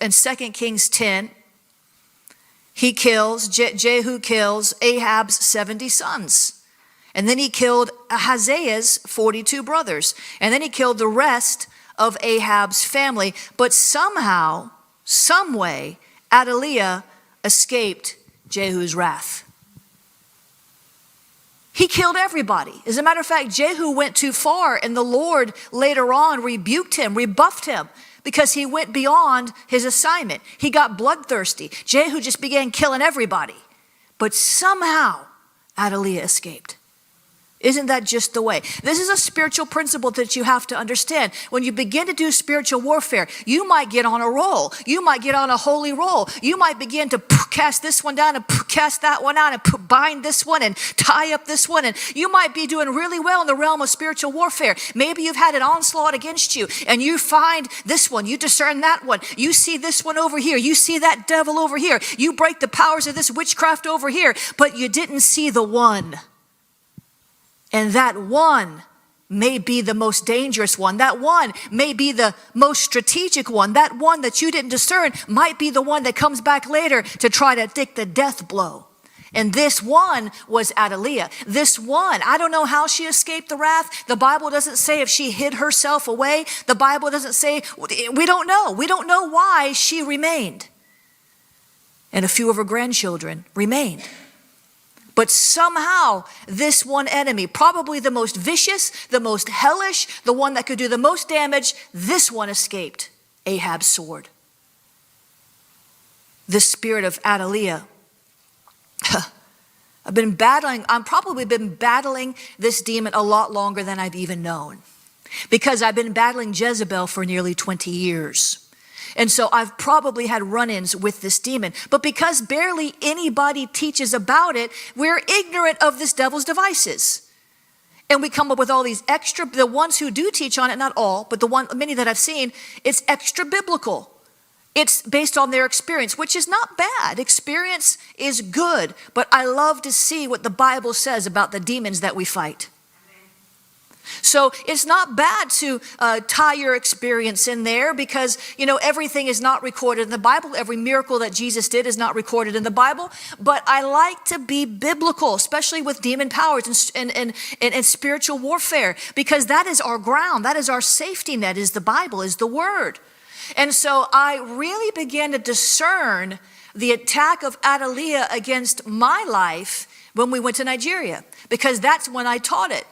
in 2 Kings 10, Jehu kills Ahab's 70 sons. And then he killed Ahaziah's 42 brothers. And then he killed the rest of Ahab's family. But somehow, some way, Athaliah escaped Jehu's wrath. He killed everybody. As a matter of fact, Jehu went too far, and the Lord later on rebuked him, rebuffed him, because he went beyond his assignment. He got bloodthirsty. Jehu just began killing everybody. But somehow, Athaliah escaped. Isn't that just the way? This is a spiritual principle that you have to understand. When you begin to do spiritual warfare, you might get on a roll. You might get on a holy roll. You might begin to cast this one down and cast that one out and bind this one and tie up this one. And you might be doing really well in the realm of spiritual warfare. Maybe you've had an onslaught against you and you find this one. You discern that one. You see this one over here. You see that devil over here. You break the powers of this witchcraft over here, but you didn't see the one. And that one may be the most dangerous one. That one may be the most strategic one. That one that you didn't discern might be the one that comes back later to try to take the death blow. And this one was Athaliah. This one, I don't know how she escaped the wrath. The Bible doesn't say if she hid herself away. The Bible doesn't say, we don't know. We don't know why she remained. And a few of her grandchildren remained. But somehow this one enemy, probably the most vicious, the most hellish, the one that could do the most damage, this one escaped Ahab's sword. The spirit of Athaliah. I've probably been battling this demon a lot longer than I've even known. Because I've been battling Jezebel for nearly 20 years. And so I've probably had run-ins with this demon. But because barely anybody teaches about it, we're ignorant of this devil's devices. And we come up with all these extra, the ones who do teach on it, not all, but many that I've seen, it's extra biblical. It's based on their experience, which is not bad. Experience is good. But I love to see what the Bible says about the demons that we fight. So it's not bad to tie your experience in there because, everything is not recorded in the Bible. Every miracle that Jesus did is not recorded in the Bible. But I like to be biblical, especially with demon powers and spiritual warfare, because that is our ground. That is our safety net, is the Bible, is the Word. And so I really began to discern the attack of Athaliah against my life when we went to Nigeria, because that's when I taught it.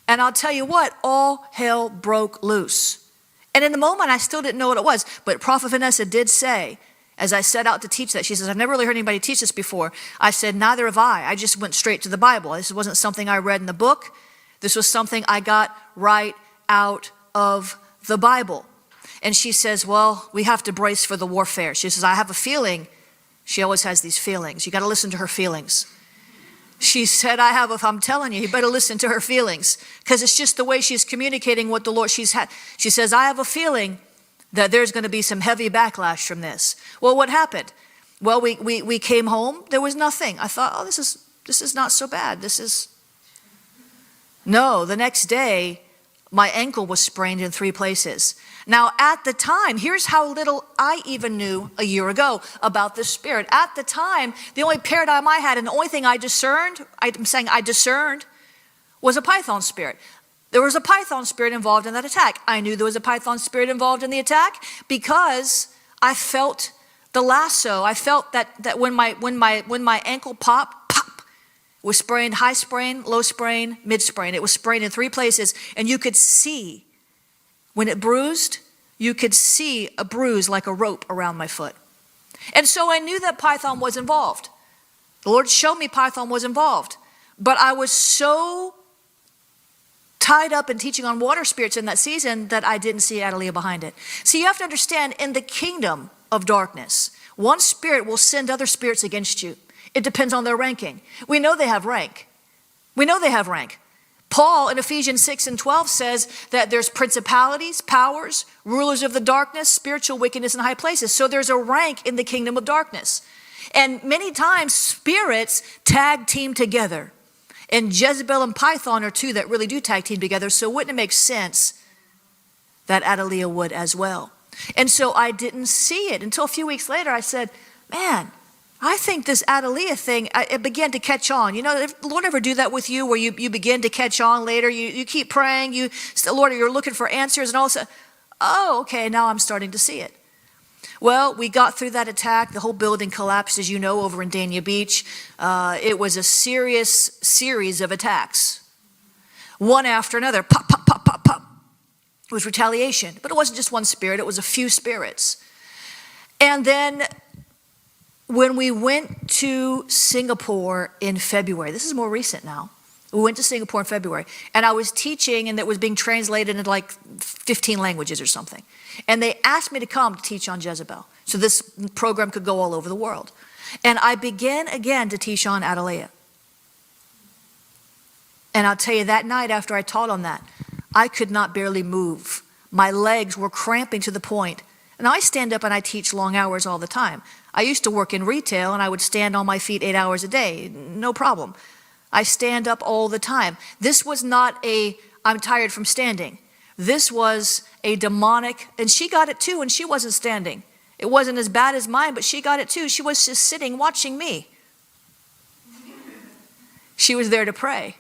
And I'll tell you what, all hell broke loose. And in the moment, I still didn't know what it was. But Prophet Vanessa did say, as I set out to teach that, she says, I've never really heard anybody teach this before. I said, neither have I. I just went straight to the Bible. This wasn't something I read in the book. This was something I got right out of the Bible. And she says, well, we have to brace for the warfare. She says, I have a feeling. She always has these feelings. You got to listen to her feelings. She said, I'm telling you better listen to her feelings, because it's just the way she's communicating what the Lord she's had. She says, I have a feeling that there's going to be some heavy backlash from this. Well, what happened? Well, we came home. There was nothing. I thought, this is not so bad. No, the next day, my ankle was sprained in 3 places. Now, at the time, here's how little I even knew a year ago about this spirit. At the time, the only paradigm I had and the only thing I discerned, was a python spirit. There was a python spirit involved in that attack. I knew there was a python spirit involved in the attack because I felt the lasso. I felt that when my ankle pop was sprained, high sprain, low sprain, mid sprain. It was sprained in 3 places, and you could see. When it bruised, you could see a bruise like a rope around my foot. And so I knew that python was involved. The Lord showed me python was involved. But I was so tied up in teaching on water spirits in that season that I didn't see Athaliah behind it. See, you have to understand, in the kingdom of darkness, one spirit will send other spirits against you. It depends on their ranking. We know they have rank. Paul in Ephesians 6:12 says that there's principalities, powers, rulers of the darkness, spiritual wickedness in high places. So there's a rank in the kingdom of darkness. And many times spirits tag team together. And Jezebel and Python are 2 that really do tag team together. So wouldn't it make sense that Athaliah would as well? And so I didn't see it until a few weeks later. I said, man, I think this Athaliah thing, it began to catch on. You know, if the Lord ever do that with you where you begin to catch on later, you keep praying, Lord, you're looking for answers, and all of a sudden, oh, okay, now I'm starting to see it. Well, we got through that attack. The whole building collapsed, as you know, over in Dania Beach. It was a serious series of attacks, one after another, pop, pop, pop, pop, pop. It was retaliation, but it wasn't just one spirit, it was a few spirits. And then when we went to Singapore in February, this is more recent now, we went to Singapore in February, and I was teaching, and it was being translated into like 15 languages or something. And they asked me to come to teach on Jezebel, so this program could go all over the world. And I began again to teach on Athaliah. And I'll tell you, that night after I taught on that, I could not barely move. My legs were cramping to the point. And I stand up and I teach long hours all the time. I used to work in retail, and I would stand on my feet 8 hours a day, no problem. I stand up all the time. This was not I'm tired from standing. This was a demonic, and she got it too, and she wasn't standing. It wasn't as bad as mine, but she got it too. She was just sitting watching me. She was there to pray.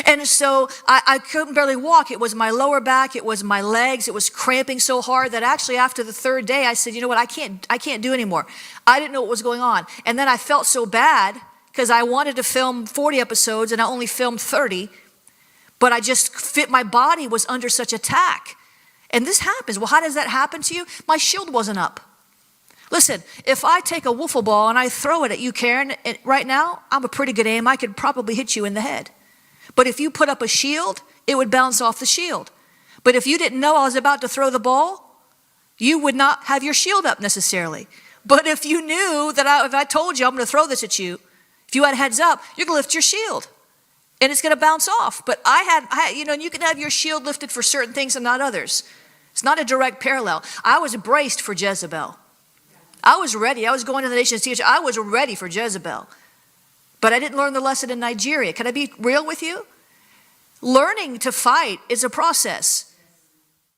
And so I couldn't barely walk. It was my lower back, it was my legs, it was cramping so hard that actually after the third day I said, you know what, I can't do anymore. I didn't know what was going on. And then I felt so bad because I wanted to film 40 episodes and I only filmed 30, but my body was under such attack. And this happens. Well, how does that happen to you? My shield wasn't up. Listen, if I take a wiffle ball and I throw it at you, Karen, right now, I'm a pretty good aim. I could probably hit you in the head. But if you put up a shield, it would bounce off the shield. But if you didn't know I was about to throw the ball, you would not have your shield up necessarily. But if you knew that if I told you I'm going to throw this at you, if you had heads up, you're going to lift your shield and it's going to bounce off. But and you can have your shield lifted for certain things and not others. It's not a direct parallel. I was braced for Jezebel. I was ready. I was going to the nation's teacher. I was ready for Jezebel. But I didn't learn the lesson in Nigeria. Can I be real with you? Learning to fight is a process.